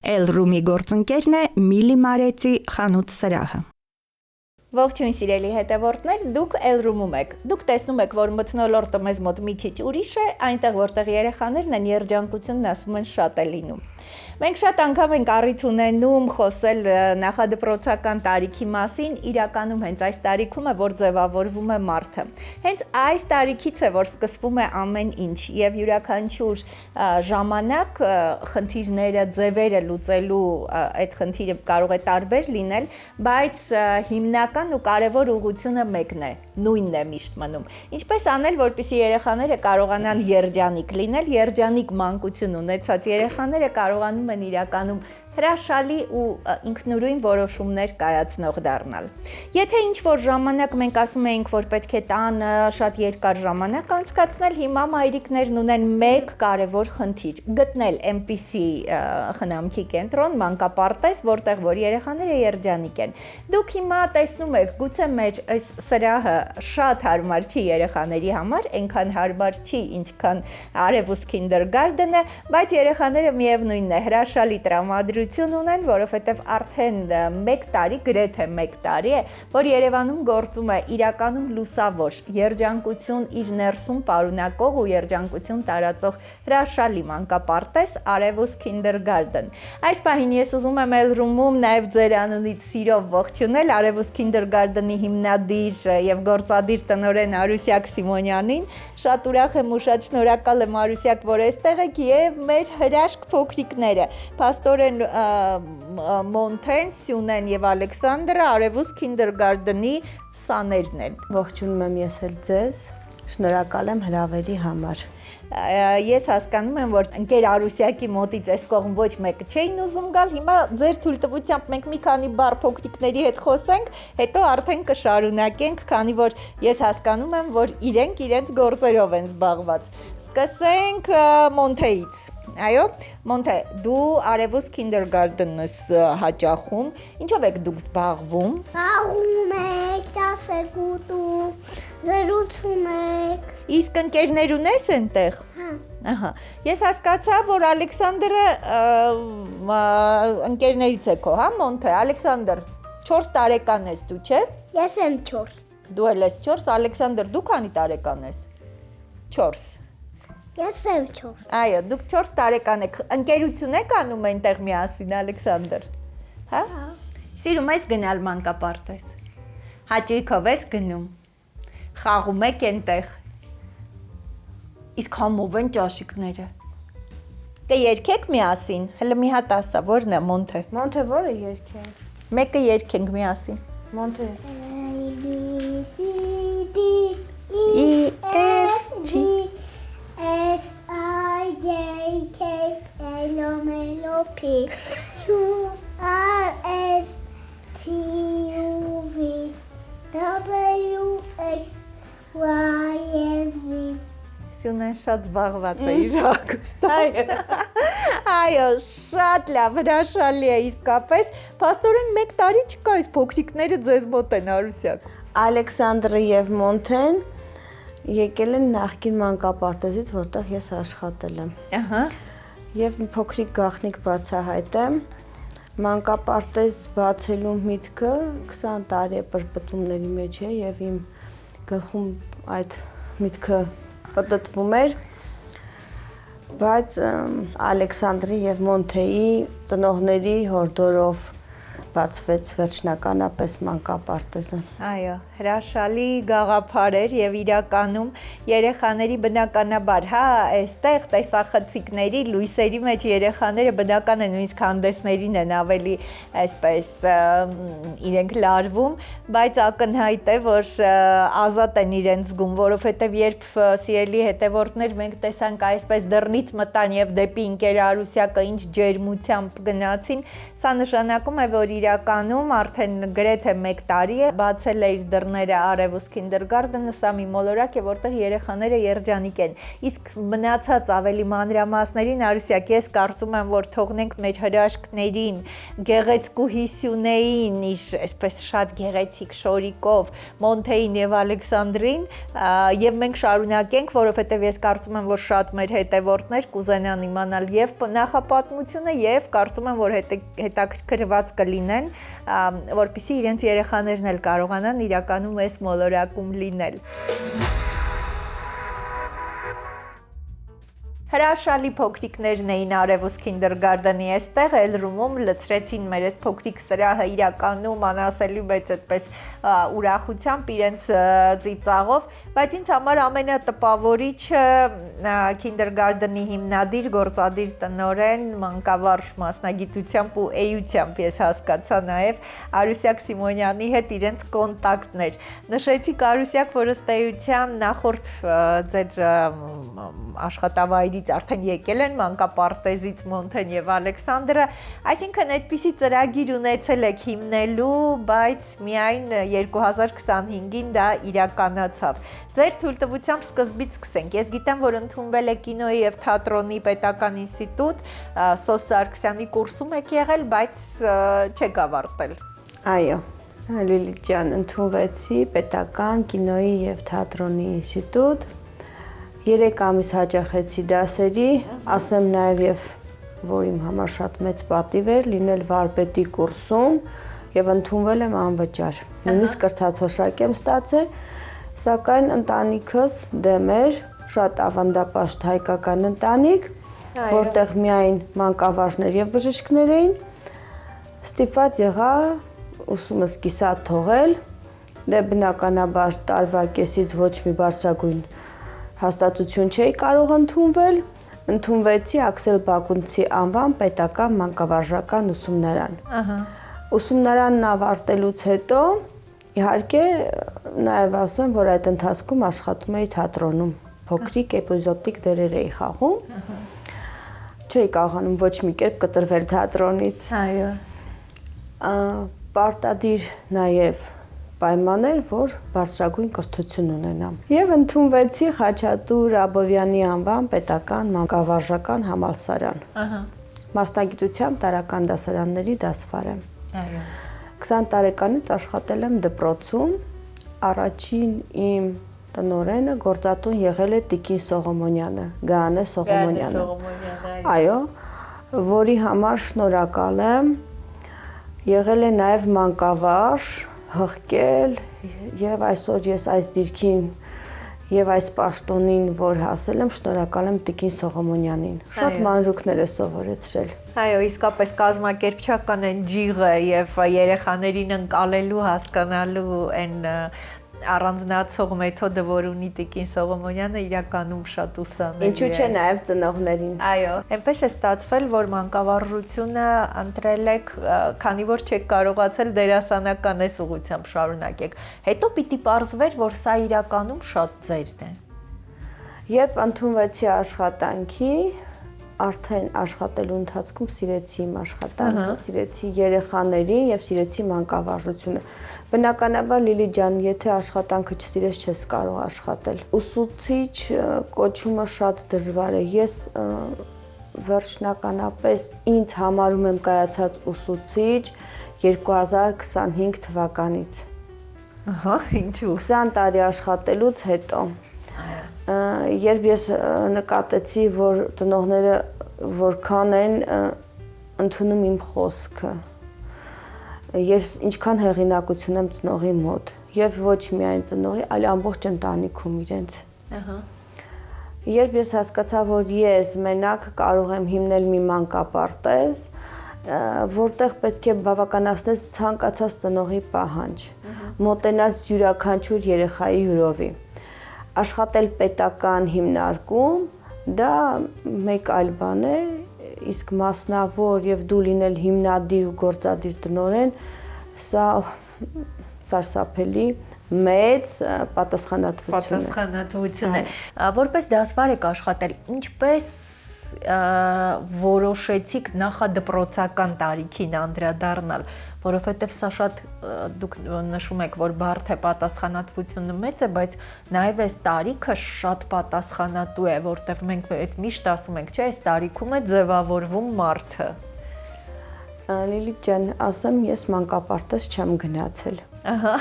Էլ-Ռումի գործընկերն է Միլի Մարեցի խանութ սրահը։ Ողջույն սիրելի հետևորդներ, դուք Էլ-Ռումում եք։ Դուք տեսնում եք, որ մթնոլորտը մեզ մոտ մի քիչ ուրիշ է, այնտեղ որտեղ երեխաներն են, երջանկությունն ասում են շատ է լինում։ Մենք շատ անգամ ենք առիթ ունենում խոսել նախադպրոցական տարիքի մասին, իրականում հենց այս տարիքում է, որ ձևավորվում է մարդը։ Հենց այս տարիքից է, որ սկսվում է ամեն ինչ, եւ յուրաքանչյուր ժամանակ խնդիրները, ձևերը լուծելու այդ խնդիրը կարող է տարբեր լինել, բայց հիմնական ու կարևոր ուղղությունը մեկն է, նույնն է միշտ մնում։ Ինչպես անել, որպեսզի երեխաները կարողանան երջանիկ լինել, երջանիկ մանկություն ունեցած երեխաները կարողանում են իրականում հրաշալի ու ինքնուրույն որոշումներ կայացնող դառնալ։ Եթե ինչ-որ ժամանակ մենք ասում էինք, որ պետք է տանը շատ երկար ժամանակ անցկացնել, հիմա մայրիկներն ունեն մեկ կարևոր խնդիր՝ գտնել այնպիսի խնամքի կենտրոն, մանկապարտեզ, որտեղ որ երեխաները երջանիկ են։ Դուք հիմա տեսնում եք, գուցե մեր այս սրահը շատ հարմար չի երեխաների համար, այնքան հարմար չի, ինչքան Արևուս Kindergarten-ը, բայց երեխաները միևնույնն է, հրաշալի տրամադրություն ունեն, որովհետև արդեն 1 տարի, գրեթե 1 տարի է, որ Երևանում գործում է իրականում լուսավոր, երջանկություն իր ներսում պարունակող ու երջանկություն տարածող հրաշալի մանկապարտեզ Արևուս Kindergarten։ Այս պահին ես ուզում եմ Էլ-Ռումում նաև ձեր անունից սիրով ողջունել Արևուս Kindergarten-ի հիմնադիր եւ գործադիր տնօրեն Արուսյակ Սիմոնյանին։ Շատ ուրախ եմ ու շատ շնորհակալ եմ Արուսյակ, որ այստեղ եք եւ մեր հրաշք փոքրիկները Փաստորեն Մոնթեն, Սյունեն եւ Ալեքսանդրը Արևուս Kindergarten-ի սաներն են։ Ողջունում եմ ես էլ ձեզ, շնորհակալ եմ հրավերի համար։ Ես հասկանում եմ, որ ընկեր Արուսյակի մոտից այս կողմ ոչ մեկը չէին ուզում գալ, հիմա ձեր թույլտվությամբ մենք մի քանի բառ փոքրիկների հետ խոսենք, հետո արդեն կշարունակենք, քանի որ ես հասկանում եմ, որ իրենք իրենց գործերով են զբաղված։ Սկսենք Մոնթեից։ Այո, Մոնթե, դու Արևուս Kindergarten-ս հաճախում, ինչով եք դուք զբաղվում։ Խաղում եք, դաս եք ուտում, զրուցում եք։ Իսկ ընկերներ ունես այնտեղ։ Հա։ Ահա։ Ես հասկացա, որ Ալեքսանդրը ընկերներից է քո, հա, Մոնթե, Ալեքսանդր, 4 տարեկան ես դու, չէ։ Ես եմ 4։ Դու էլ ես 4, Ալեքսանդր, դու քանի տարեկան ես։ 4։ Ես եմ 4։ Այո, դուք 4 տարեկան եք, ընկերություն եք անում այնտեղ միասին, Ալեքսանդր, հա։ Սիրում ես գնալ մանկապարտեզ։ Հաճույքով ես գնում։ Խաղում եք այնտեղ։ Իսկ համով են ճաշիկները։ Կերքեք միասին, հələ մի հատ ասա, ո՞րն է Մոնթե։ Մոնթե որը երգենք։ Մեկը երգենք միասին։ Մոնթե։ E F G S I J K L M N O P Q R S T U V W X Y and Z Սյունեն շատ զբաղված է իր հագուստով։ Այո, շատ լավ, հրաշալի է իսկապես։ Փաստորեն 1 տարի չկա, այս փոքրիկները ձեզ մոտ են, Արուսյակ։ Ալեքսանդրը եւ Մոնթեն եկել են նախկին մանկապարտեզից, որտեղ ես աշխատել եմ։ Ահա։ Եվ մի փոքրիկ գաղտնիք բացահայտեմ, մանկապարտեզ բացելու միտքը 20 տարի պրպտումների մեջ է եւ իմ գլխում այդ միտքը պատտվում էր, բայց Ալեքսանդրի եւ Մոնթեի ծնողների հորդորով բացվեց վերջնականապես մանկապարտեզը։ Այո, հրաշալի գաղափար էր եւ իրականում երեխաների բնականաբար, հա, այստեղ տեսախցիկների, լույսերի մեջ երեխաները բնական է նույնիսկ հանդեսներին են ավելի այսպես իրենք լարվում, բայց ակնհայտ է, որ ազատ են իրենց զգում, որովհետեւ երբ սիրելի հետևորդներ մենք տեսանք այսպես դռնից մտան եւ դեպի ընկեր Արուսյակը ինչ ջերմությամբ գնացին, սա նշանակում է, որ իրականում արդեն գրեթե 1 տարի է բացել է իր դռները Արևուս Kindergarten-ը, սա մի մոլորակ է, որտեղ երեխաները երջանիկ են։ Իսկ մնացած ավելի մանրամասներին Արուսյակ, ես կարծում եմ, որ թողնենք մեր հրաշքներին, գեղեցկու Հիսյունեին, իր այսպես շատ գեղեցիկ շորիկով, Մոնթեին եւ Ալեքսանդրին, եւ մենք շարունակենք, որովհետեւ ես կարծում եմ, որ շատ մեր հետևորդներ կուզենան իմանալ եւ նախապատմությունը եւ կարծում եմ, որ հետաքրքրված կլինեն, որպեսզի իրենց երեխաներն էլ կարողանան իրականում այս մոլորակում լինել։ Հրաշալի փոքրիկներն էին Արևուս Kindergarten-ի այստեղ Էլրումում լցրեցին մեր այս փոքրիկ սրահը իրականում անասելի մեծ այդպես ուրախությամբ իրենց ծիծաղով, բայց ինձ համար ամենատպավորիչը Kindergarten-ի հիմնադիր գործադիր տնօրեն մանկավարժ մասնագիտությամբ ու էությամբ ես հասկացա նաև Արուսյակ Սիմոնյանի հետ իրենց կոնտակտն էր։ Նշեցիք Արուսյակ, որ ըստ էության նախորդ ձեր աշխատավայրից արդեն եկել են մանկապարտեզից Մոնթեն եւ Ալեքսանդրը, այսինքն այդպիսի ծրագիր ունեցել եք հիմնելու, բայց միայն 2025-ին դա իրականացավ։ Ձեր թույլտվությամբ սկզբից սկսենք։ Ես գիտեմ, որ ընդունվել եք կինոյի եւ թատրոնի պետական ինստիտուտ, Սոս Սարգսյանի կուրսում եք եղել, բայց չեք ավարտել։ Այո, Լիլիթ ջան, ընդունվեցի պետական կինոյի եւ թատրոնի ինստիտուտ։ 3 ամիս հաճախեցի դասերի, ասեմ նաև որ իմ համար շատ մեծ պատիվ էր լինել վարպետի կուրսում եւ ընդունվել եմ անվճար։ Նույնիսկ կրթաթոշակ եմ ստացել, սակայն ընտանիքս դեմ էր, շատ ավանդապաշտ հայկական ընտանիք, որտեղ միայն մանկավարժներ եւ բժիշկներ էին, ստիպված եղա ուսումս կիսատ թողել, դե բնականաբար տարվա կեսից ոչ մի բարձրագույն հաստատություն չէի կարող ընդունվել, ընդունվեցի Աքսել Բակունցի անվան պետական մանկավարժական ուսումնարան։ Ուսումնարանն ավարտելուց հետո, իհարկե, նաև ասեմ, որ այդ ընթացքում աշխատում էի թատրոնում, փոքրիկ էպիզոդիկ դերեր էի խաղում, չէի կարողանում ոչ մի կերպ կտրվել թատրոնից։ Այո։ Պարտադիր նաև պայման էր, որ բարձրագույն կրթություն ունենամ։ Եվ ընդունվեցի Խաչատուր Աբովյանի անվան պետական մանկավարժական համալսարան։ Մասնագիտությամբ տարրական դասարանների դասվար եմ։ Այո։ 20 տարեկանից աշխատել եմ դպրոցում, առաջին իմ տնօրենը գործատուն եղել է Տիկին Սողոմոնյանը, Գայանե Սողոմոնյանը։ Այո, որի համար շնորհակալ եմ։ Եղել է նաև մանկավարժ, հղկել եւ այսօր ես այս դիրքին եւ այս պաշտոնին, որ հասել եմ, շնորհակալ եմ Տիկին Սողոմոնյանին։ Շատ մանրուքներ է սովորեցրել։ Այո, իսկապես կազմակերպչական են ջիղը եւ երեխաներին ընկալելու, հասկանալու այն առանձնացող մեթոդը, որ ունի Տիկին Սողոմոնյանը, իրականում շատ ուսանելի է։ Ինչու՞ չէ նաև ծնողներին։ Այո, այնպես է ստացվել, որ մանկավարժությունը ընտրել եք, քանի որ չեք կարողացել դերասանական այս ուղղությամբ շարունակեք։ Հետո պիտի պարզվեր, որ սա իրականում շատ ձերն է։ Երբ ընդունվեցի աշխատանքի, արդեն աշխատելու ընթացքում սիրեցի իմ աշխատանքը, սիրեցի երեխաներին եւ սիրեցի մանկավարժությունը։ Բնականաբար Լիլիթ ջան, եթե աշխատանքը չսիրես, չես կարող աշխատել։ Ուսուցիչ կոչումը շատ դժվար է։ Ես վերջնականապես ինձ համարում եմ կայացած ուսուցիչ 2025 թվականից։ Ահա, ինչու։ 20 տարի աշխատելուց հետո։ Երբ ես նկատեցի, որ ծնողները որքան են ընդունում իմ խոսքը, ես ինչքան հեղինակություն եմ ծնողի մոտ, եւ ոչ միայն ծնողի, այլ ամբողջ ընտանիքում իրենց։ Երբ ես հասկացա, որ ես մենակ կարող եմ հիմնել մի մանկապարտեզ, որտեղ պետք է բավականացնես ցանկացած ծնողի պահանջ, մոտենաս յուրաքանչյուր երեխայի հյուրովի։ Աշխատել պետական հիմնարկում, դա մեկ այլ բան է, իսկ մասնավոր եւ դու լինել հիմնադիր ու գործադիր տնօրեն, սա սարսափելի մեծ պատասխանատվություն է։ Պատասխանատվություն է։ Որպես դասվար եք աշխատել, ինչպես որոշեցիք նախադպրոցական տարիքին անդրադառնալ, որովհետև սա շատ դուք նշում եք, որ բարդ է, պատասխանատվությունը մեծ է, բայց նաև այս տարիքը շատ պատասխանատու է, որտեղ մենք այդ միշտ ասում ենք, չէ, այս տարիքում է ձևավորվում մարդը։ Լիլիթ ջան, ասեմ, ես մանկապարտեզ չեմ գնացել։ Ահա։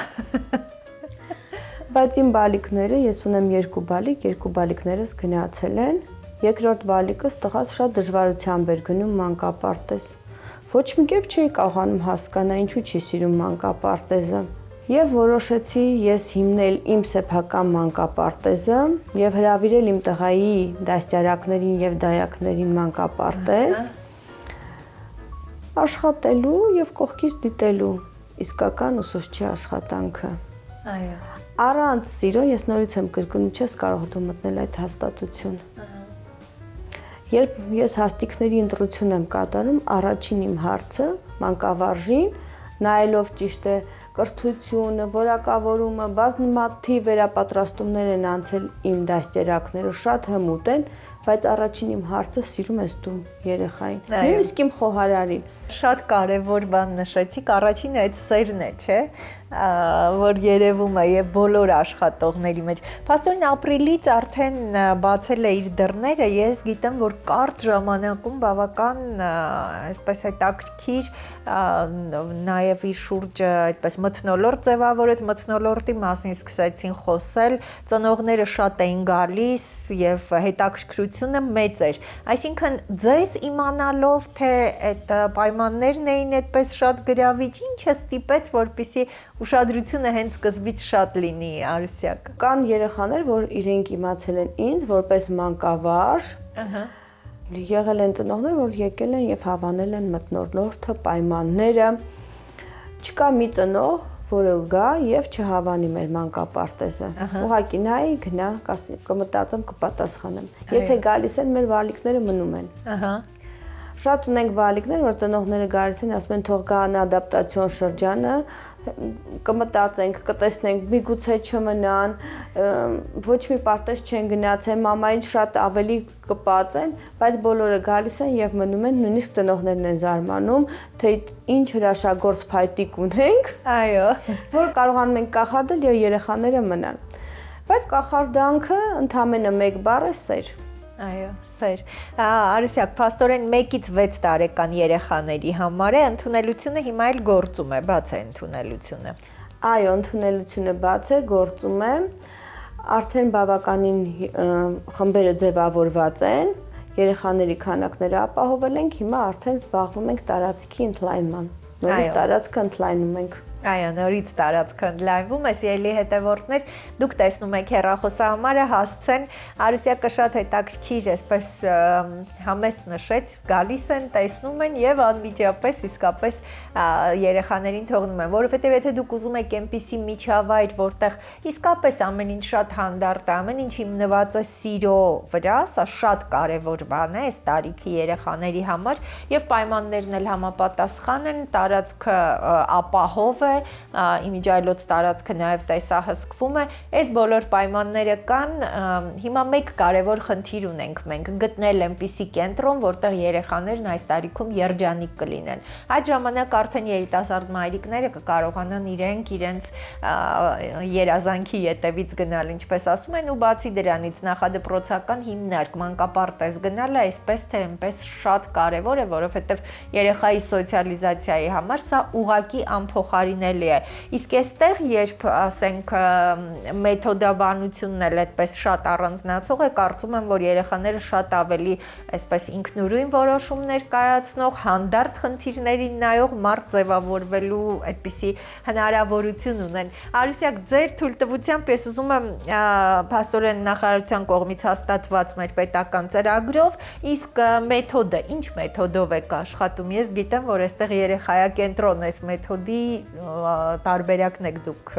Բայց իմ բալիկները, ես ունեմ 2 բալիկ, 2 բալիկներս գնացել են, երկրորդ բալիկս տղաս շատ դժվարությամբ էր գնում մանկապարտեզ։ Ոչ մի կերպ չէի կարողանում հասկանալ, ինչու չի սիրում մանկապարտեզը։ Եվ որոշեցի ես հիմնել իմ սեփական մանկապարտեզը եւ հրավիրել իմ տղայի դաստիարակներին եւ դայակներին մանկապարտեզ, աշխատելու եւ կողքից դիտելու իսկական ուսուցչի աշխատանքը։ Այո։ Առանց սիրո ես նորից եմ կրկնում, չես կարող դու մտնել այդ հաստատություն։ Երբ ես հաստիկների ընտրություն եմ կատարում, առաջին իմ հարցը մանկավարժին, նայելով ճիշտ է կրթությունը, որակավորումը, բազմաթիվ վերապատրաստումներ են անցել իմ դաստիարակները, շատ հմուտ են, բայց առաջին իմ հարցը սիրում ես դու երեխային, նույնիսկ իմ խոհարարին։ Շատ կարևոր բան նշեցիք, առաջինը այդ սերն է, չէ, որ երևում է եւ բոլոր աշխատողների մեջ։ Փաստորեն ապրիլից արդեն բացել է իր դռները, ես գիտեմ, որ կարճ ժամանակում բավական այսպես հետաքրքիր նաեւ իր շուրջը այդպես մթնոլորտ ձևավորեց, մթնոլորտի մասին սկսեցին խոսել, ծնողները շատ էին գալիս եւ հետաքրքրությունը մեծ էր։ Այսինքն ձեզ իմանալով թե այդ պայմաններն էին այդպես շատ գրավիչ, ինչը ստիպեց, որպեսզի ուշադրությունը հենց սկզբից շատ լինի, Արուսյակ։ Կան երեխաներ, որ իրենք իմացել են ինձ որպես մանկավարժ, եղել են ծնողներ, որ եկել են եւ հավանել են մթնոլորտը, պայմանները։ Չկա մի ծնող, որը գա եւ չհավանի մեր մանկապարտեզը։ Ուղղակի նայի, գնա, կմտածեմ, կպատասխանեմ։ Եթե գալիս են, մեր բալիկները մնում են։ Շատ ունենք բալիկներ, որ ծնողները գալիս են, ասում են թող գան ադապտացիոն շրջանը, կմտածենք, կտեսնենք, միգուցե չմնան, ոչ մի պարտեզ չեն գնացել, մամային շատ ավելի կպածեն, բայց բոլորը գալիս են եւ մնում են, նույնիսկ ծնողներն են զարմանում, թե ինչ հրաշագործ փայտիկ ունենք, այո, որ կարողանում ենք կախարդել եւ երեխաները մնան։ Բայց կախարդանքը ընդամենը 1 բառ է սեր։ Այո, սեր։ Արուսյակ, փաստորեն 1-ից 6 տարեկան երեխաների համար է ընդունելությունը հիմա էլ գործում է, բաց է ընդունելությունը։ Այո, ընդունելությունը բաց է, գործում է։ Արդեն բավականին խմբերը ձևավորված են, երեխաների քանակները ապահովել ենք, հիմա արդեն զբաղվում ենք տարածքի ընդլայնման։ Նորից տարածքը ընդլայնում ենք։ Այո, նորից տարածքը ընդլայնվում է, սիրելի հետևորդներ, դուք տեսնում եք հեռախոսահամարը, հասցեն, Արուսյակը շատ հետաքրքիր, այսպես համեստ նշեց, գալիս են, տեսնում են եւ անմիջապես իսկապես երեխաներին թողնում են, որովհետեւ եթե դուք ուզում եք այնպիսի միջավայր, որտեղ իսկապես ամեն ինչ շատ հանդարտ է, ամեն ինչ հիմնված է սիրո վրա, սա շատ կարեւոր բան է այս տարիքի երեխաների համար եւ պայմաններն էլ համապատասխան են, տարածքը ապահով է, իմիջայլոց տարածքը նաև տեսահսկվում է, այս բոլոր պայմանները կան, հիմա մեկ կարևոր խնդիր ունենք մենք, գտնել այնպիսի կենտրոն, որտեղ երեխաներն այս տարիքում երջանիկ կլինեն։ Այդ ժամանակ արդեն երիտասարդ մայրիկները կկարողանան իրենց երազանքի ետևից գնալ, ինչպես ասում են, ու բացի դրանից նախադպրոցական հիմնարկ, մանկապարտեզ գնալը այսպես թե այնպես շատ կարևոր է, որովհետև երեխայի սոցիալիզացիայի համար սա ուղղակի անփոխարինելի է։ Իսկ այստեղ, երբ ասենք մեթոդաբանությունն էլ այդպես շատ առանձնացող է, կարծում եմ, որ երեխաները շատ ավելի այսպես ինքնուրույն որոշումներ կայացնող, հանդարտ խնդիրներին նայող մարդ ձևավորվելու այդպիսի հնարավորություն ունեն։ Արուսյակ, ձեր թույլտվությամբ ես ուզում եմ փաստորեն նախարարության կողմից հաստատված մեր պետական ծրագրով, իսկ մեթոդը, ինչ մեթոդով եք աշխատում։ Ես գիտեմ, որ այստեղ երեխայակենտրոն էս մեթոդի տարբերակն եք դուք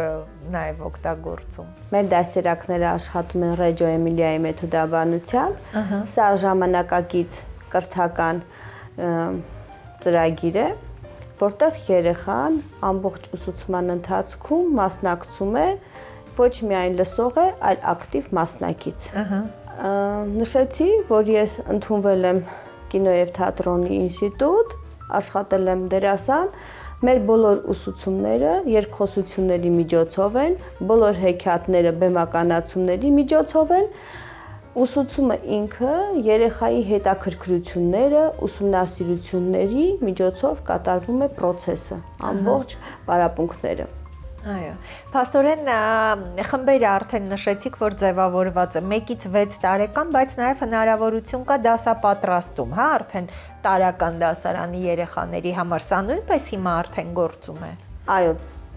նաև օգտագործում։ Մեր դաստիարակները աշխատում են Ռեջո Էմիլիայի մեթոդաբանությամբ, սա ժամանակակից կրթական ծրագիր է, որտեղ երեխան ամբողջ ուսուցման ընթացքում մասնակցում է, ոչ միայն լսող է, այլ ակտիվ մասնակից։ Նշեցի, որ ես ընդունվել եմ կինո եւ թատրոնի ինստիտուտ, աշխատել եմ դերասան, մեր բոլոր ուսուցումները երկխոսությունների միջոցով են, բոլոր հեքիաթները բեմականացումների միջոցով են, ուսուցումը ինքը երեխայի հետաքրքրությունները, ուսումնասիրությունների միջոցով կատարվում է process-ը, ամբողջ պարապմունքները։ Այո, փաստորեն խմբերը արդեն նշեցիք, որ ձևավորված է 1-ից 6 տարեկան, բայց նաև հնարավորություն կա դասապատրաստում, հա, արդեն տարական դասարանի երեխաների համար, սա նույնպես հիմա արդեն գործում է։ Այո,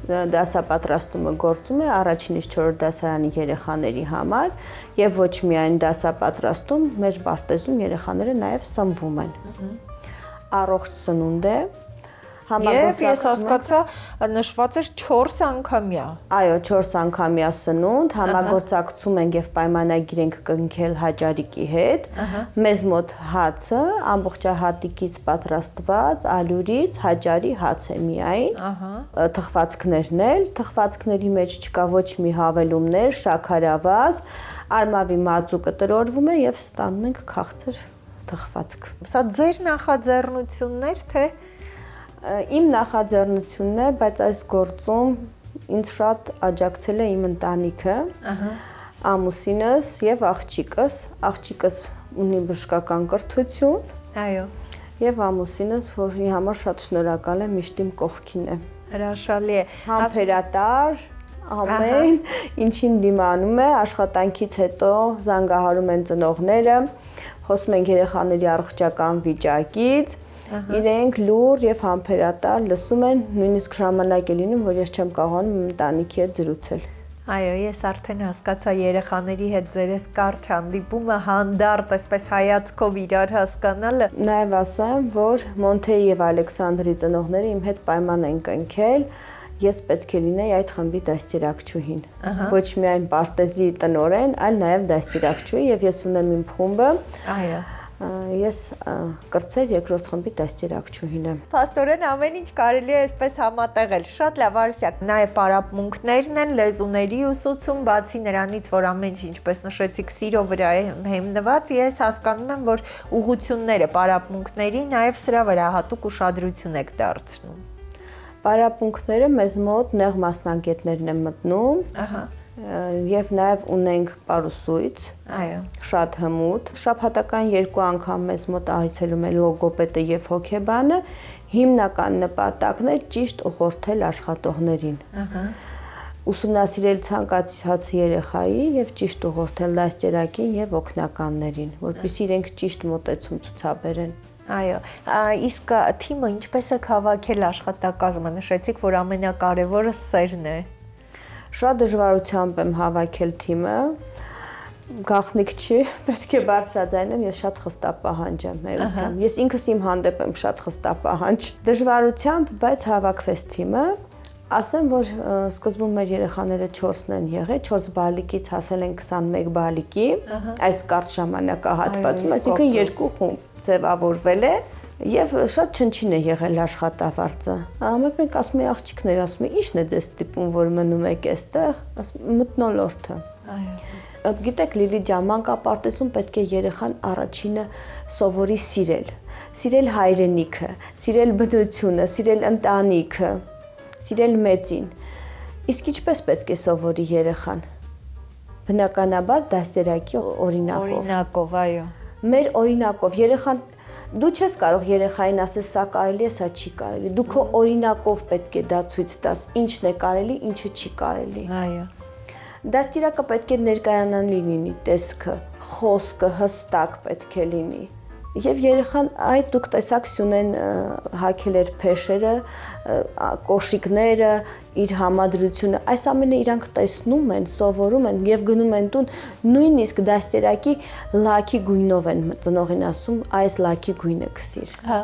դասապատրաստումը գործում է առաջինից 4 դասարանի երեխաների համար եւ ոչ միայն դասապատրաստում, մեր պարտեզում երեխաները նաև սնվում են։ Առողջ սնունդ է։ Եվ ես հասկացա, նշված էր 4 անգամյա։ Այո, 4 անգամյա սնունդ, համագործակցում ենք եւ պայմանագիր ենք կնքել Հաճարիկի հետ։ Մեզ մոտ հացը ամբողջահատիկից պատրաստված ալյուրից Հաճարի հաց է միայն։ Թխվածքներն էլ, թխվածքների մեջ չկա ոչ մի հավելումներ, շաքարավազ, արմավի մածուկը տրորվում է եւ ստանում ենք քաղցր թխվածք։ Սա ձեր նախաձեռնություններ, թե Իմ նախաձեռնությունն է, բայց այս գործում ինձ շատ աջակցել է իմ ընտանիքը, ամուսինս եւ աղջիկս ունի բժշկական կրթություն, այո, եւ ամուսինս, որի համար շատ շնորհակալ եմ, միշտ իմ կողքին է։ հրաշալի է։ Համբերատար, ամեն ինչին դիմանում է, աշխատանքից հետո զանգահարում են ծնողները, խոսում են երեխաների առողջական վիճակից, իրենք լուր եւ համբերատար լսում են, նույնիսկ ժամանակ է լինում, որ ես չեմ կարողանում ընտանիքի հետ զրուցել։ Այո, ես արդեն հասկացա երեխաների հետ ձերս կարճ հանդիպումը, հանդարտ, այսպես հայացքով իրար հասկանալը։ Նաև ասեմ, որ Մոնթեի եւ Ալեքսանդրի ծնողները իմ հետ պայման են կնքել, ես պետք է լինեի այդ խմբի դաստիարակչուհին։ Ոչ միայն պարտեզի տնօրեն, այլ նաև դաստիարակչուհի եւ ես ունեմ իմ խումբը։ Այո։ Ես կրծեր երկրորդ խմբի դաստիարակչուհին եմ։ Փաստորեն ամեն ինչ կարելի է այսպես համատեղել։ Շատ լավ, Արուսյակ, նաև պարապմունքներն են, լեզուների ուսուցում, բացի նրանից, որ ամեն ինչ, ինչպես նշեցիք, սիրո վրա է հիմնված, ես հասկանում եմ, որ ուղղությունները պարապմունքների նաև սրա վրա հատուկ ուշադրություն եք դարձնում։ Պարապմունքները մեզ մոտ նեղ մասնագետներն են մտնում։ Եվ նաև ունենք պարուսույց, այո, շատ հմուտ, շաբաթական 2 անգամ մեզ մոտ այցելում է լոգոպեդը եւ հոգեբանը, հիմնական նպատակն է ճիշտ ուղղորդել աշխատողներին։ Ուսումնասիրել ցանկացած երեխայի եւ ճիշտ ուղղորդել դաստիարակին եւ օգնականներին, որպեսզի իրենք ճիշտ մոտեցում ցուցաբերեն։ Այո, իսկ թիմը ինչպես եք հավաքել աշխատակազմը, նշեցիք, որ ամենակարևորը սերն է։ Շատ դժվարությամբ եմ հավաքել թիմը, գաղտնիք չի, պետք է բարձրաձայնեմ, ես շատ խստապահանջ եմ էությամբ, ես ինքս իմ հանդեպ եմ շատ խստապահանջ, դժվարությամբ, բայց հավաքվեց թիմը, ասեմ, որ սկզբում մեր երեխաները 4-ն են եղել, 4 բալիկից հասել են 21 բալիկի, այս կարճ ժամանակահատվածում, այսինքն 2 խումբ ձևավորվել է, Եվ շատ չնչին է եղել աշխատավարձը։ Մեկ ասում է աղջիկներ, ասում է, ի՞նչն է ձեզ տիպում, որ մնում եք այստեղ, մթնոլորտը։ Այո։ Գիտեք, Լիլի ջան, մանկապարտեզում պետք է երեխան առաջինը սովորի սիրել։ Սիրել հայրենիքը, սիրել բնությունը, սիրել ընտանիքը, սիրել մեծին։ Իսկ ինչպես պետք է սովորի երեխան։ Բնականաբար դաստիարակի օրինակով։ Օրինակով, այո։ Մեր օրինակով երեխան Դու չես կարող երեխային ասես սա կարելի է, սա չի կարելի։ Դու քո օրինակով պետք է դա ցույց տաս, ինչն է կարելի, ինչը չի կարելի։ Այո։ Դաստիարակը պետք է ներկայանալի լինի, տեսքը, խոսքը հստակ պետք է լինի։ Եվ երեխան, այդ դուք տեսակ Սյունեն հագել էր փեշերը, կոշիկները, իր համադրությունը, այս ամենը իրանք տեսնում են, սովորում են եւ գնում են տուն, նույնիսկ դաստիարակի լաքի գույնով են ծնողին ասում, այս լաքի գույնը քսիր։ Հա։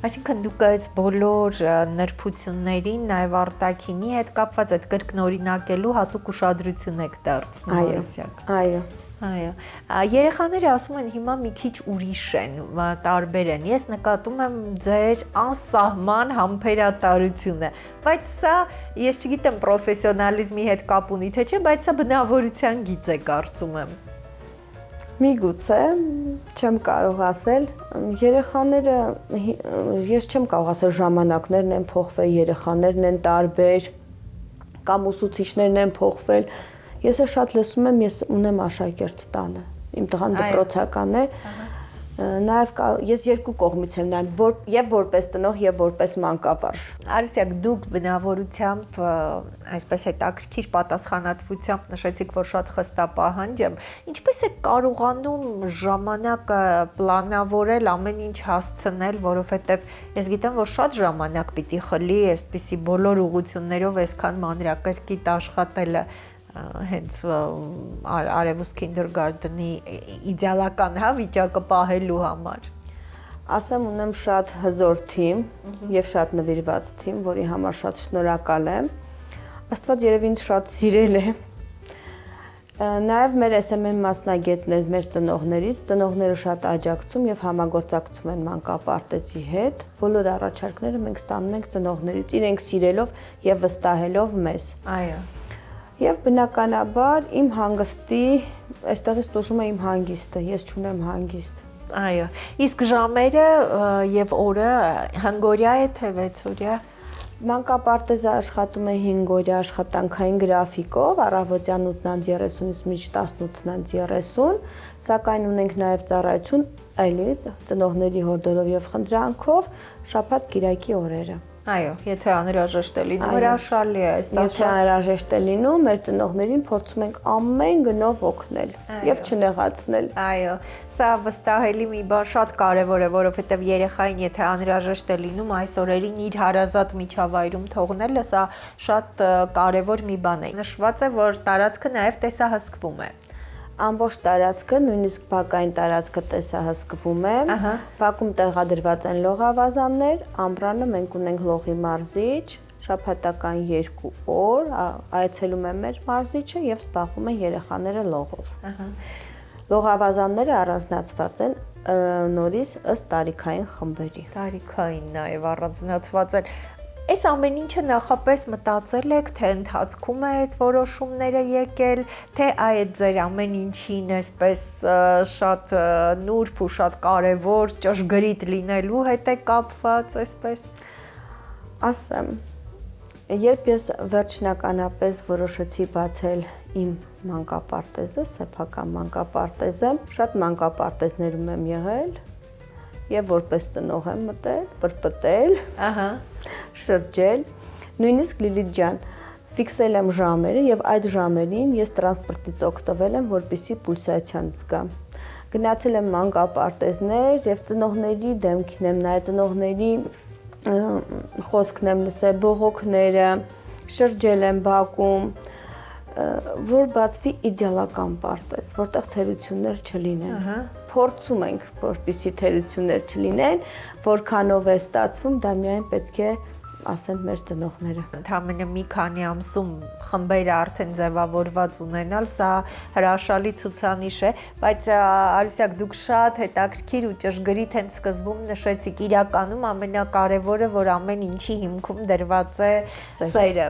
Այսինքն դուք այս բոլոր նրբություններին, նաև արտաքինի հետ կապված այդ կրկնօրինակելու հատուկ ուշադրություն եք դարձնում, Արուսյակ։ Այո։ Այո, երեխաները ասում են հիմա մի քիչ ուրիշ են, տարբեր են, ես նկատում եմ ձեր անսահման համբերատարությունը, բայց սա, ես չգիտեմ պրոֆեսիոնալիզմի հետ կապ ունի թե չէ, բայց սա բնավորության գիծ է կարծում եմ։ Միգուցե չեմ կարող ասել, երեխաները ես չեմ կարող ասել ժամանակներն են փոխվել, երեխաներն են տարբեր կամ ուսուցիչներն են փոխվել։ Ես շատ լսում եմ, ես ունեմ աշակերտ տանը։ Իմ տղան դպրոցական է։ Նաև ես երկու կողմից եմ նայում, եւ որպես ծնող եւ որպես մանկավարժ։ Արուսյակ, դուք բնավորությամբ այսպես հետաքրքիր պատասխանատվությամբ նշեցիք, որ շատ խստապահանջ եմ։ Ինչպես է կարողանում ժամանակը պլանավորել, ամեն ինչ հասցնել, որովհետեւ ես գիտեմ, որ շատ ժամանակ պիտի խլի այսպիսի բոլոր ուղղություններով այսքան մանրակրկիտ աշխատելը հենց Արևուս Kindergarten-ի իդեալական վիճակը պահելու համար։ Ասեմ, ունեմ շատ հզոր թիմ եւ շատ նվիրված թիմ, որի համար շատ շնորհակալ եմ։ Աստված երևի ինձ շատ սիրել է։ Նաև մեր SMM մասնագետներ, մեր ծնողները շատ աջակցում եւ համագործակցում են մանկապարտեզի հետ։ Բոլոր առաջարկները մենք ստանում ենք ծնողներից, իրենք սիրելով եւ վստահելով մեզ։ Այո։ Եվ բնականաբար իմ հանգստի, այստեղից տուժում է իմ հանգիստը, ես չունեմ հանգիստ։ Այո, իսկ ժամերը եւ օրը հնգորյա է թե վեցօրյա։ Մանկապարտեզը աշխատում է 5 օրյա աշխատանքային գրաֆիկով, առավոտյան 8:30-ից մինչ 18:30, սակայն ունենք նաև ծառայություն այլ ծնողների հորդորով եւ խնդրանքով շաբաթ-կիրակի օրերը։ Այո, եթե անհրաժեշտ է լինում, հրաշալի է, Եթե անհրաժեշտ է լինում, մեր ծնողներին փորձում ենք ամեն գնով օգնել եւ չնեղացնել։ Այո, սա վստահելի մի բան շատ կարևոր է, որովհետեւ երեխային եթե անհրաժեշտ է լինում այս օրերին իր հարազատ միջավայրում թողնելը, սա շատ կարևոր մի բան է։ Նշված է, որ տարածքը նաեւ տեսահսկվում է։ Ամբողջ տարածքը, նույնիսկ բակային տարածքը տեսահսկվում է։ Բակում տեղադրված են լողավազաններ, ամռանը մենք ունենք լողի մարզիչ, շաբաթական 2 օր այցելում է մեր մարզիչը եւ զբաղվում են երեխաները լողով։ Լողավազանները առանձնացված են նորից ըստ տարիքային խմբերի։ Տարիքային նաեւ առանձնացված են։ Այս ամեն ինչը նախապես մտածել եք, թե ընթացքում է այդ որոշումները եկել, թե այդ ձեր ամեն ինչին այսպես շատ նուրբ ու շատ կարևոր ճշգրիտ լինելու հետ է կապված, այսպես։ Ասեմ, երբ ես վերջնականապես որոշեցի բացել իմ մանկապարտեզը, սեփական մանկապարտեզը, շատ մանկապարտեզներում եմ եղել եւ որպես ծնող եմ մտել, պրպտել, շրջել, նույնիսկ Լիլիթ ջան, ֆիքսել եմ ժամերը եւ այդ ժամերին ես տրանսպորտից օգտվել եմ, որպեսզի պուլսացիան զգամ։ Գնացել եմ մանկապարտեզներ եւ ծնողների դեմքին եմ նայել, ծնողների խոսքն եմ լսել, բողոքները, շրջել եմ բակում, որ բացվի իդեալական պարտեզ, որտեղ թերություններ չլինեն։ Փորձում ենք, որպեսզի թերություններ չլինեն, որքանով է ստացվում, դա միայն պետք է ասեն մեր ծնողները։ Ընդամենը մի քանի ամսում խմբերը արդեն ձևավորված ունենալ, սա հրաշալի ցուցանիշ է, բայց Արուսյակ, դուք շատ հետաքրքիր ու ճշգրիտ հենց սկզբում նշեցիք, իրականում ամենակարևորը, որ ամեն ինչի հիմքում դրված է սերը։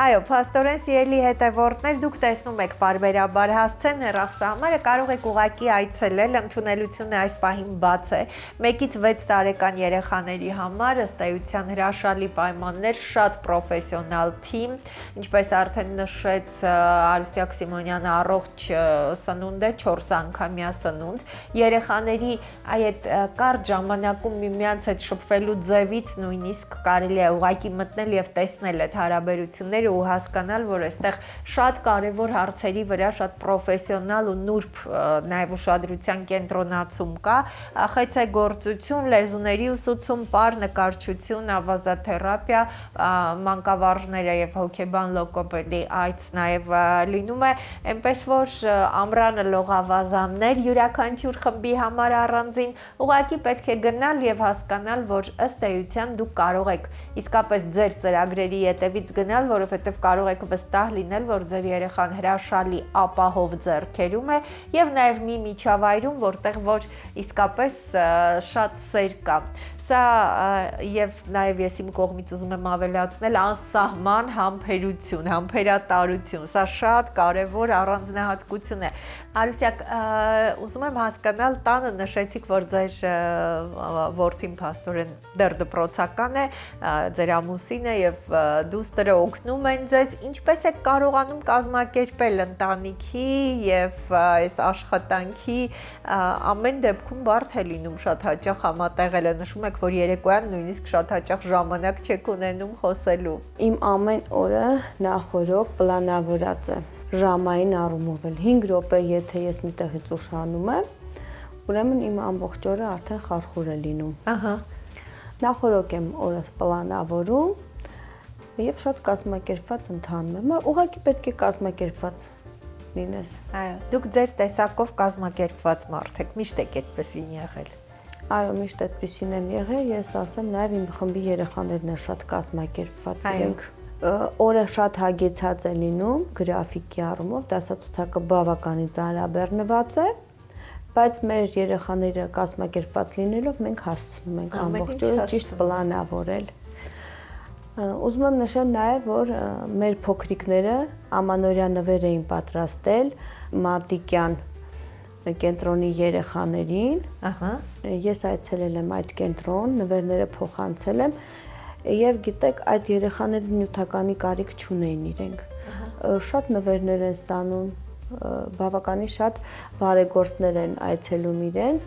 Այո, փաստորեն սիրելի հետևորդներ, դուք տեսնում եք բարբերաբար հասցեն հեռախոսահամարը, կարող եք ուղղակի այցելել, ընդունելությունը այս պահին բաց է 1-ից 6 տարեկան երեխաների համար, ըստ էության հրաշալի պայմաններ, շատ պրոֆեսիոնալ թիմ, ինչպես արդեն նշեց Արուսյակ Սիմոնյանը, առողջ սնունդ է, 4 անգամյա սնունդ, երեխաների այդ կարճ ժամանակում միմյանց հետ շփվելու ձևից նույնիսկ կարելի է ուղղակի մտնել եւ տեսնել այդ հարաբերությունները ու հասկանալ, որ այստեղ շատ կարևոր հարցերի վրա շատ պրոֆեսիոնալ ու նուրբ նաեւ ուշադրության կենտրոնացում կա, խեցեգործություն, լեզուների ուսուցում, պար նկարչություն, ավազաթերապիա, մանկավարժները եւ հոգեբան լոգոպեդի այց նաեւ լինում է, այնպես որ ամռանը լողավազաններ յուրաքանչյուր խմբի համար առանձին, ուղղակի պետք է գնալ եւ հասկանալ, որ ըստ էության դուք կարող եք իսկապես ձեր ծրագրերի ետևից գնալ, որովհետեւ կարող եք վստահ լինել, որ ձեր երեխան հրաշալի ապահով ձեռքերում է եւ նաեւ մի միջավայրում, որտեղ որ իսկապես շատ սեր կա։ Սա եւ նաեւ ես իմ կողմից ուզում եմ ավելացնել անսահման համբերություն, համբերատարություն, սա շատ կարեւոր առանձնահատկություն է։ Արուսյակ, ուզում եմ հասկանալ, տանը նշեցիք, որ ձեր որդին փաստորեն դեռ դպրոցական է, ձեր ամուսինը եւ դուստրը օգնում են ձեզ, ինչպես եք կարողանում կազմակերպել ընտանիքի եւ այս աշխատանքի ամեն դեպքում բարդ է լինում շատ հաճախ համատեղելը, նշում եք, որ երեկոյան նույնիսկ շատ հաճախ ժամանակ չեք ունենում խոսելու։ Իմ ամեն օրը նախորոք պլանավորած է, ժամային առումով էլ 5 րոպե, եթե ես մի տեղից ուշանում եմ, ուրեմն իմ ամբողջ օրը արդեն խարխուր է լինում։ Ահա։ Նախորոք եմ օրս պլանավորում եւ շատ կազմակերպված ընթանում եմ, ուղղակի պետք է կազմակերպված լինես։ Այո, դուք ձեր տեսակով կազմակերպված մարդ եք, միշտ եք այդպեսին եղել։ Այո, միշտ այդպեսին եմ եղել, ես ասեմ, նաեւ իմ խմբի երեխաներն են շատ կազմակերպված իրենք։ Օրը շատ հագեցած է լինում գրաֆիկի առումով, դասացուցակը բավականին ծանրաբեռնված է, բայց մեր երեխաները կազմակերպված լինելով մենք հասցնում ենք ամբողջ օրը ճիշտ պլանավորել։ Ուզում եմ նշել նաև, որ մեր փոքրիկները ամանորյա նվեր էին պատրաստել Մատիկյան կենտրոնի երեխաներին։ Ահա։ Ես այցելել եմ այդ կենտրոն, նվերները փոխանցել եմ եւ գիտեք, այդ երեխաները նյութականի կարիք չունեին իրենք։ Շատ նվերներ են ստանում, բավականին շատ բարեգործներ են այցելում իրենց։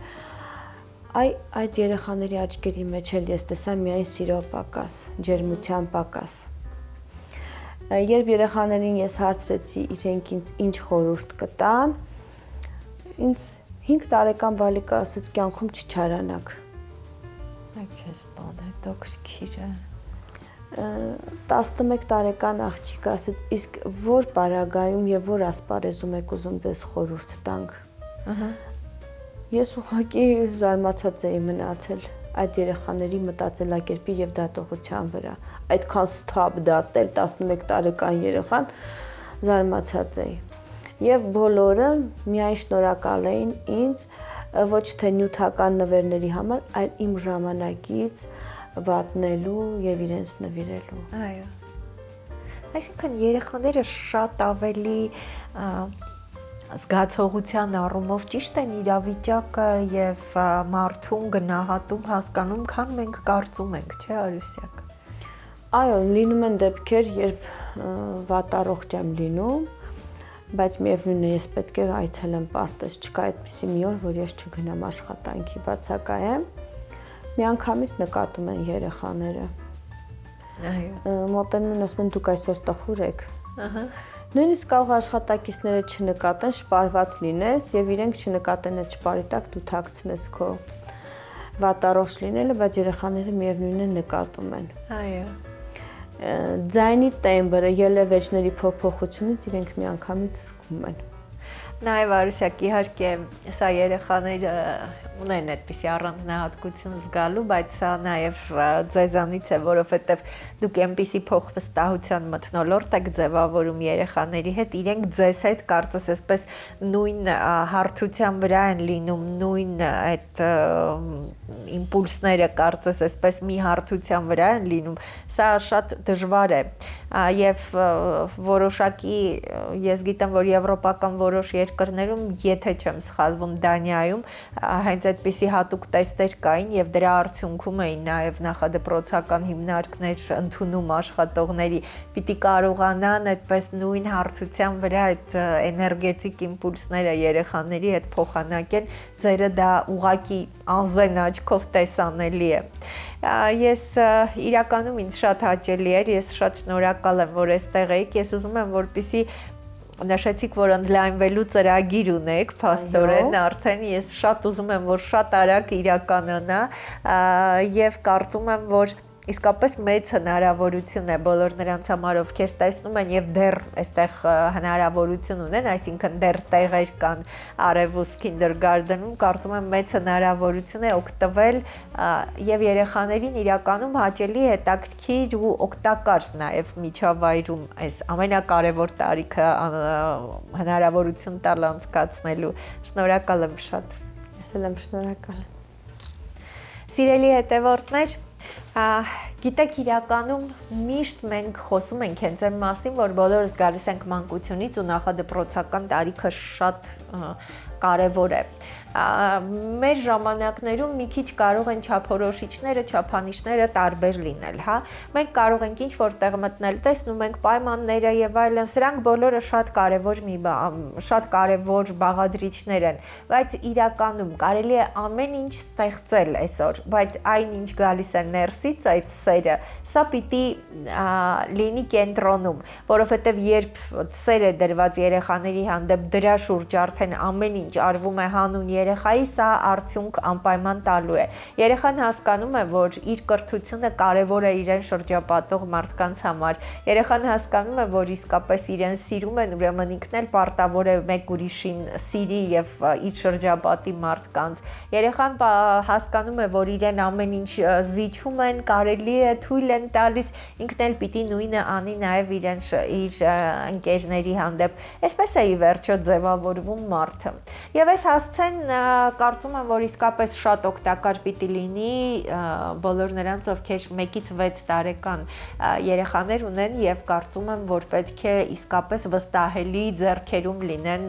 Այդ երեխաների աչքերի մեջ էլ ես տեսա միայն սիրո պակաս, ջերմության պակաս։ Երբ երեխաներին ես հարցրեցի իրենք ինչ խորհուրդ կտան, ինձ 5 տարեկան բալիկը ասաց կյանքում չչարանաք։ Այդպես բան է, դոքրքիր է։ 11 տարեկան աղջիկ ասաց, իսկ որ պարագայում եւ որ ասպարեզում եք ուզում ձեզ խորհուրդ տանք։ Ահա։ Ես ուղղակի զարմացած էի մնացել այդ երեխաների մտածելակերպի եւ դատողության վրա։ Այդքան սթափ դատել 11 տարեկան երեխան զարմացած էի։ Եվ բոլորը միայն շնորհակալ էին ինձ ոչ թե նյութական նվերների համար, այլ իմ ժամանակից վատնելու եւ իրենց նվիրելու։ Այո։ Այսինքն երեխաները շատ ավելի զգացողության առումով ճիշտ են իրավիճակը եւ մարդուն գնահատում, հասկանում, քան մենք կարծում ենք, չէ՞ Արուսյակ։ Այո, լինում են դեպքեր, երբ վատառողջ եմ լինում, բայց միևնույն է ես պետք է այցելեմ պարտեզ, չկա այդպիսի մի օր, որ ես չգնամ աշխատանքի, բացակայեմ, միանգամից նկատում են երեխաները։ Այո։ Մոտենում են ասում են դուք այսօր տխուր եք։ Ահա։ Նույնիսկ կարող աշխատակիցները չնկատեն, շպարված լինես եւ իրենք չնկատեն այդ շպարի տակ դու թաքցնես քո վատառողջ լինելը, բայց երեխաները միևնույնն է նկատում են։ Այո։ Ձայնի տեմբրը, ելևէջների փոփոխությունից իրենք միանգամից զգում են։ Նաև Արուսյակ, իհարկե, սա երեխաները ունեն այդպիսի առանձնահատկություն զգալու, բայց սա նաև ձեզանից է, որովհետև դուք այնպիսի փոխվստահության մթնոլորտ եք ձևավորում երեխաների հետ, իրենք ձեզ հետ կարծես այսպես նույն հարթության վրա են լինում, նույն այդ իմպուլսները կարծես այսպես մի հարթության վրա են լինում, սա շատ դժվար է եւ որոշակի ես գիտեմ, որ եվրոպական որոշ երկրներում, եթե չեմ սխալվում, Դանիայում հենց այդպիսի հատուկ տեստեր կային եւ դրա արդյունքում էին նաեւ նախադպրոցական հիմնարկներ ընդունում աշխատողների, պիտի կարողանան այդպես նույն հարթության վրա այդ էներգետիկ իմպուլսները երեխաների հետ փոխանակեն, ձերը դա ուղակի անզեն աչքով տեսանելի է։ Ես իրականում ինձ շատ հաճելի էր, ես շատ շնորհակալ եմ, որ այստեղ եք, ես ուզում եմ, որպեսզի նշեցիք, որ ընդլայնվելու ծրագիր ունեք, փաստորեն արդեն ես շատ ուզում եմ, որ շատ արագ իրականանա եւ կարծում եմ, որ իսկապես մեծ հնարավորություն է բոլոր նրանց համար, ովքեր տեսնում են եւ դեռ այստեղ հնարավորություն ունեն, այսինքն դեռ տեղեր կան Արևուս Kindergarten-ում, կարծում եմ մեծ հնարավորություն է օգտվել եւ երեխաներին իրականում հաճելի հետաքրքիր ու օգտակար նաեւ միջավայրում այս ամենակարևոր տարիքը հնարավորություն տալ անցկացնելու։ Շնորհակալ եմ շատ։ Ես էլ եմ շնորհակալ։ Սիրելի հետևորդներ, գիտեք իրականում միշտ մենք խոսում ենք հենց այն մասին, որ բոլորս գալիս ենք մանկությունից ու նախադպրոցական տարիքը շատ կարևոր է։ Մեր ժամանակներում մի քիչ կարող են չափորոշիչները, չափանիշները տարբեր լինել, հա։ Մենք կարող ենք ինչ-որ տեղ մտնել, տեսնում ենք պայմանները եւ այլն, սրանք բոլորը շատ կարևոր բաղադրիչներ են, բայց իրականում կարելի է ամեն ինչ ստեղծել այսօր, բայց այն ինչ գալիս է ներսից այդ սերը, սա պիտի լինի կենտրոնում, որովհետեւ երբ սեր է դրված երեխաների հանդեպ, դրա շուրջ արդեն ամեն ինչ արվում է հանուն երեխայի, սա արդյունք անպայման տալու է։ Երեխան հասկանում է, որ իր կրթությունը կարևոր է իրեն շրջապատող մարդկանց համար։ Երեխան հասկանում է, որ իսկապես իրեն սիրում են, ուրեմն ինքն էլ պարտավոր է մեկ ուրիշին սիրի եւ իր շրջապատի մարդկանց։ Երեխան հասկանում է, որ իրեն ամեն ինչ զիջում են, կարելի է, թույլ են տալիս, ինքն էլ պիտի նույնը անի նաեւ իր ընկերների հանդեպ։ Այսպես է ի վերջո ձևավորվում մարդը։ Եվ այս հասցեն կարծում եմ, որ իսկապես շատ օգտակար պիտի լինի բոլոր նրանց, ովքեր 1-ից 6 տարեկան երեխաներ ունեն եւ կարծում եմ, որ պետք է իսկապես վստահելի ձեռքերում լինեն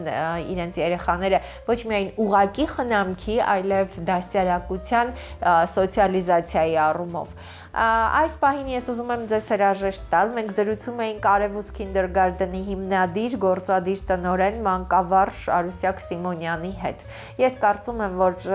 իրենց երեխաները ոչ միայն ուղակի խնամքի, այլև դաստիարակության, սոցիալիզացիայի առումով։ Այս պահին ես ուզում եմ ձեզ հրաժեշտ տալ, մենք զրուցում էինք Արևուս Քինդերգարտենի հիմնադիր, գործադիր տնօրեն Մանկավարժ Արուսյակ Սիմոնյանի հետ։ Ես կարծում եմ, որ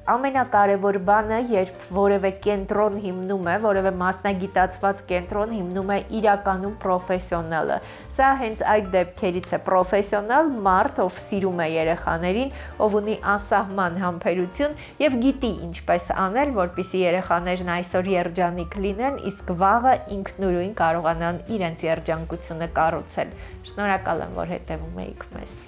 ամենակարևոր բանը, երբ որևէ կենտրոն հիմնում է, որևէ մասնագիտացված կենտրոն հիմնում է իրականում պրոֆեսիոնալը։ Սա հենց այդ դեպքերից է, պրոֆեսիոնալ մարդ, ով սիրում է երեխաներին, ով ունի անսահման համբերություն եւ գիտի ինչպես անել, որպեսզի երեխաներն այսօր երջանիկ լինեն, իսկ վաղը ինքնուրույն կարողանան իրենց երջանկությունը կառուցել։ Շնորհակալ եմ, որ հետևում եք մեզ։